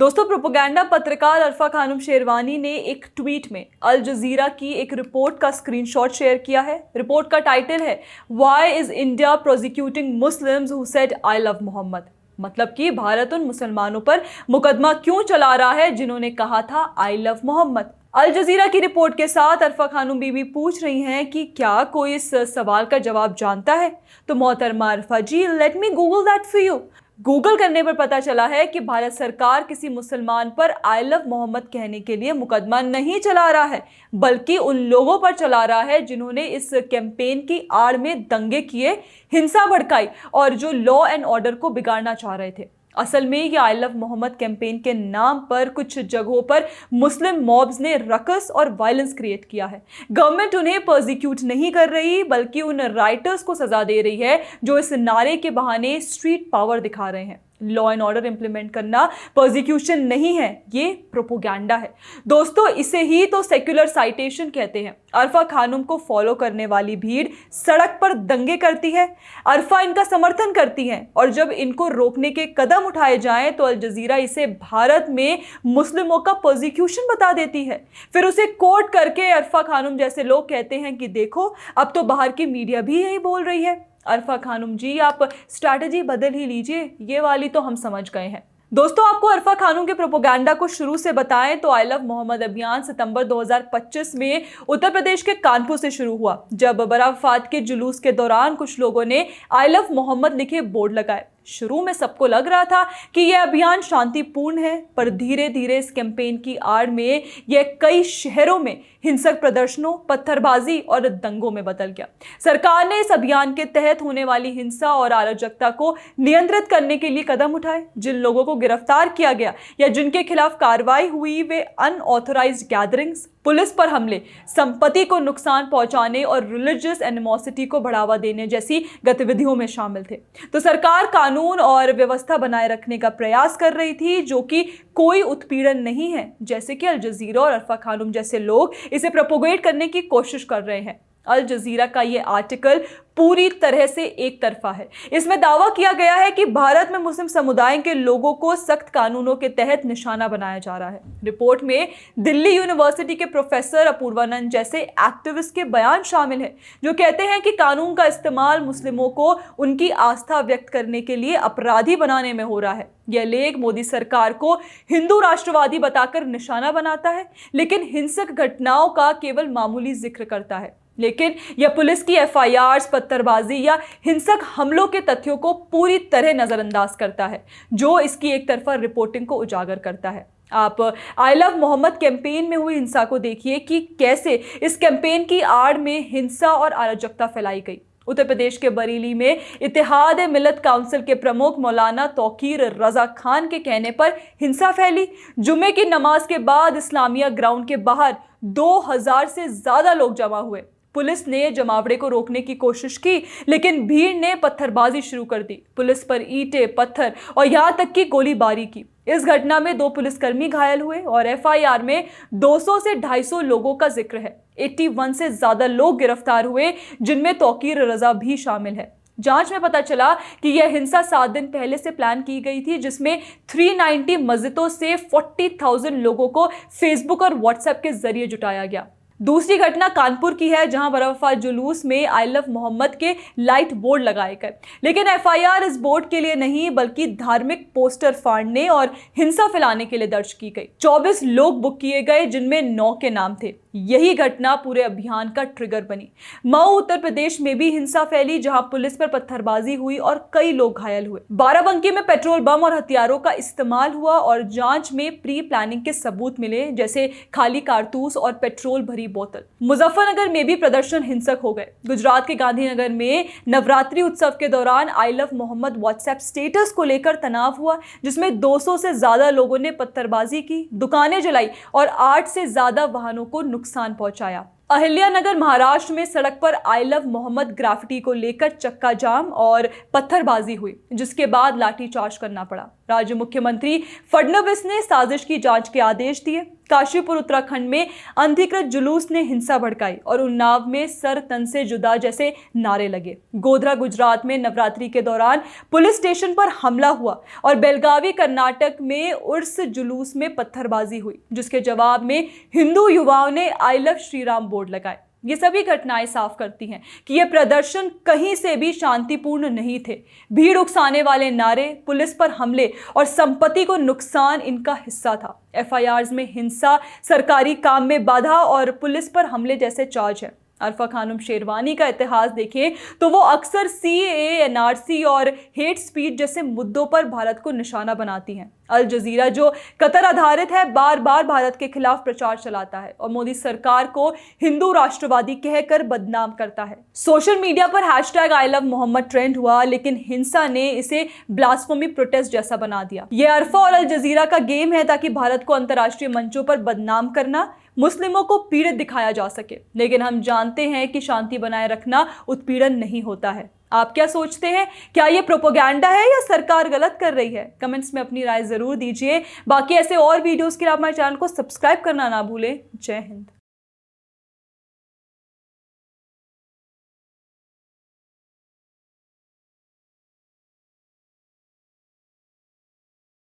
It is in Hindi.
दोस्तों, प्रोपेगेंडा पत्रकार अरफा खानम शेरवानी ने एक ट्वीट में अल जजीरा की एक रिपोर्ट का स्क्रीनशॉट शेयर किया है। रिपोर्ट का टाइटल है why is India prosecuting Muslims who said I love Mohammad. मतलब कि भारत उन मुसलमानों पर मुकदमा क्यों चला रहा है जिन्होंने कहा था आई लव मोहम्मद। अल जजीरा की रिपोर्ट के साथ अरफा खानम बीबी पूछ रही हैं कि क्या कोई इस सवाल का जवाब जानता है। तो मोहतरमा Arfa ji, let me Google that for you. Google करने पर पता चला है कि भारत सरकार किसी मुसलमान पर आई लव मोहम्मद कहने के लिए मुकदमा नहीं चला रहा है, बल्कि उन लोगों पर चला रहा है जिन्होंने इस कैंपेन की आड़ में दंगे किए, हिंसा भड़काई और जो लॉ एंड ऑर्डर को बिगाड़ना चाह रहे थे। असल में ये आई लव मोहम्मद कैंपेन के नाम पर कुछ जगहों पर मुस्लिम मॉब्स ने रकस और वायलेंस क्रिएट किया है। गवर्नमेंट उन्हें प्रोसिक्यूट नहीं कर रही, बल्कि उन राइटर्स को सजा दे रही है जो इस नारे के बहाने स्ट्रीट पावर दिखा रहे हैं। लॉ एंड ऑर्डर इंप्लीमेंट करना प्रोसिक्यूशन नहीं है, ये प्रोपोगेंडा है। दोस्तों, इसे ही तो सेक्युलर साइटेशन कहते हैं। अरफा खानम को फॉलो करने वाली भीड़ सड़क पर दंगे करती है, अरफा इनका समर्थन करती है, और जब इनको रोकने के कदम उठाए जाएं तो अल जजीरा इसे भारत में मुस्लिमों का प्रोसिक्यूशन बता देती है। फिर उसे कोट करके अरफा खानम जैसे लोग कहते हैं कि देखो, अब तो बाहर की मीडिया भी यही बोल रही है। अरफा खानम जी, आप स्ट्रैटेजी बदल ही लीजिए, ये वाली तो हम समझ गए हैं। दोस्तों, आपको अरफा खानम के प्रोपेगेंडा को शुरू से बताएं तो आई लव मोहम्मद अभियान सितंबर 2025 में उत्तर प्रदेश के कानपुर से शुरू हुआ, जब बराफात के जुलूस के दौरान कुछ लोगों ने आई लव मोहम्मद लिखे बोर्ड लगाए। शुरू में सबको लग रहा था कि यह अभियान शांतिपूर्ण है, पर धीरे धीरे इस कैंपेन की आड़ में यह कई शहरों में हिंसक प्रदर्शनों, पत्थरबाजी और दंगों में बदल गया। सरकार ने इस अभियान के तहत होने वाली हिंसा और अराजकता को नियंत्रित करने के लिए कदम उठाए। जिन लोगों को गिरफ्तार किया गया या जिनके खिलाफ कार्रवाई हुई, वे अनऑथराइज्ड गैदरिंग्स, पुलिस पर हमले, संपत्ति को नुकसान पहुंचाने और रिलीजियस एनिमोसिटी को बढ़ावा देने जैसी गतिविधियों में शामिल थे। तो सरकार कानून और व्यवस्था बनाए रखने का प्रयास कर रही थी, जो कि कोई उत्पीड़न नहीं है, जैसे कि अल जजीरा और अरफा खानम जैसे लोग इसे प्रोपोगेट करने की कोशिश कर रहे हैं। अल जजीरा का ये आर्टिकल पूरी तरह से एक तरफा है। इसमें दावा किया गया है कि भारत में मुस्लिम समुदाय के लोगों को सख्त कानूनों के तहत निशाना बनाया जा रहा है। रिपोर्ट में दिल्ली यूनिवर्सिटी के प्रोफेसर अपूर्वानंद जैसे एक्टिविस्ट के बयान शामिल हैं, जो कहते हैं कि कानून का इस्तेमाल मुस्लिमों को उनकी आस्था व्यक्त करने के लिए अपराधी बनाने में हो रहा है। यह लेख मोदी सरकार को हिंदू राष्ट्रवादी बताकर निशाना बनाता है, लेकिन हिंसक घटनाओं का केवल मामूली जिक्र करता है। लेकिन यह पुलिस की एफआईआर, पत्थरबाजी या हिंसक हमलों के तथ्यों को पूरी तरह नजरअंदाज करता है, जो इसकी एक तरफा रिपोर्टिंग को उजागर करता है। आप आई लव मोहम्मद कैंपेन में हुई हिंसा को देखिए कि कैसे इस कैंपेन की आड़ में हिंसा और अराजकता फैलाई गई। उत्तर प्रदेश के बरेली में इत्तेहाद मिल्लत काउंसिल के प्रमुख मौलाना तौकीर रजा खान के कहने पर हिंसा फैली। जुमे की नमाज के बाद इस्लामिया ग्राउंड के बाहर 2000 से ज्यादा लोग जमा हुए। पुलिस ने जमावड़े को रोकने की कोशिश की, लेकिन भीड़ ने पत्थरबाजी शुरू कर दी। पुलिस पर ईंटें, पत्थर और यहां तक कि गोलीबारी की। इस घटना में 2 पुलिसकर्मी घायल हुए और एफआईआर में 200 से 250 लोगों का जिक्र है। 81 से ज्यादा लोग गिरफ्तार हुए, जिनमें तौकीर रजा भी शामिल है। जांच में पता चला कि यह हिंसा 7 दिन पहले से प्लान की गई थी, जिसमें 390 मस्जिदों से 40,000 लोगों को फेसबुक और व्हाट्सएप के जरिए जुटाया गया। दूसरी घटना कानपुर की है, जहां बराफात जुलूस में आई लव मोहम्मद के लाइट बोर्ड लगाए गए, लेकिन एफआईआर इस बोर्ड के लिए नहीं, बल्कि धार्मिक पोस्टर फाड़ने और हिंसा फैलाने के लिए दर्ज की गई। 24 लोग बुक किए गए, जिनमें 9 के नाम थे। यही घटना पूरे अभियान का ट्रिगर बनी। मऊ उत्तर प्रदेश में भी हिंसा फैली, जहां पुलिस पर पत्थरबाजी हुई और कई लोग घायल हुए। बाराबंकी में पेट्रोल बम और हथियारों का इस्तेमाल हुआ और जांच में प्री प्लानिंग के सबूत मिले, जैसे खाली कारतूस और पेट्रोल भरी बोतल। मुजफ्फरनगर में भी प्रदर्शन हिंसक हो गए। गुजरात के गांधीनगर में नवरात्रि उत्सव के दौरान I love Mohammad WhatsApp status को लेकर तनाव हुआ, जिसमें 200 से ज्यादा लोगों ने पत्थरबाजी की, दुकानें जलाई और 8 से ज्यादा वाहनों को नुकसान पहुंचाया। अहिल्यानगर महाराष्ट्र में सड़क पर आई लव मोहम्मद ग्राफिटी को लेकर चक्का जाम और पत्थरबाजी हुई, जिसके बाद लाठीचार्ज करना पड़ा। राज्य मुख्यमंत्री फडणवीस ने साजिश की जांच के आदेश दिए। काशीपुर उत्तराखंड में अनधिकृत जुलूस ने हिंसा भड़काई और उन्नाव में सर तन से जुदा जैसे नारे लगे। गोधरा गुजरात में नवरात्रि के दौरान पुलिस स्टेशन पर हमला हुआ और बेलगावी कर्नाटक में उर्स जुलूस में पत्थरबाजी हुई, जिसके जवाब में हिंदू युवाओं ने I love Shri Ram board लगाए। ये सभी घटनाएं साफ करती हैं कि ये प्रदर्शन कहीं से भी शांतिपूर्ण नहीं थे। भीड़ उकसाने वाले नारे, पुलिस पर हमले और संपत्ति को नुकसान इनका हिस्सा था। एफआईआर्स में हिंसा, सरकारी काम में बाधा और पुलिस पर हमले जैसे चार्ज हैं। अरफा खानुम शेरवानी का इतिहास देखें तो वो अक्सर सीएए, एनआरसी और हेट स्पीच जैसे मुद्दों पर भारत को निशाना बनाती हैं। अल जजीरा, जो कतर आधारित है, बार बार भारत के खिलाफ प्रचार चलाता है और मोदी सरकार को हिंदू राष्ट्रवादी कहकर बदनाम करता है। सोशल मीडिया पर hashtag I love Mohammad trend हुआ, लेकिन हिंसा ने इसे ब्लास्फेमी प्रोटेस्ट जैसा बना दिया। ये अरफा और अल जजीरा का गेम है ताकि भारत को अंतर्राष्ट्रीय मंचों पर बदनाम करना, मुस्लिमों को पीड़ित दिखाया जा सके। लेकिन हम जानते हैं कि शांति बनाए रखना उत्पीड़न नहीं होता है। आप क्या सोचते हैं? क्या ये प्रोपेगेंडा है या सरकार गलत कर रही है? कमेंट्स में अपनी राय जरूर दीजिए। बाकी ऐसे और वीडियोस के लिए आप हमारे चैनल को सब्सक्राइब करना ना भूलें। जय हिंद।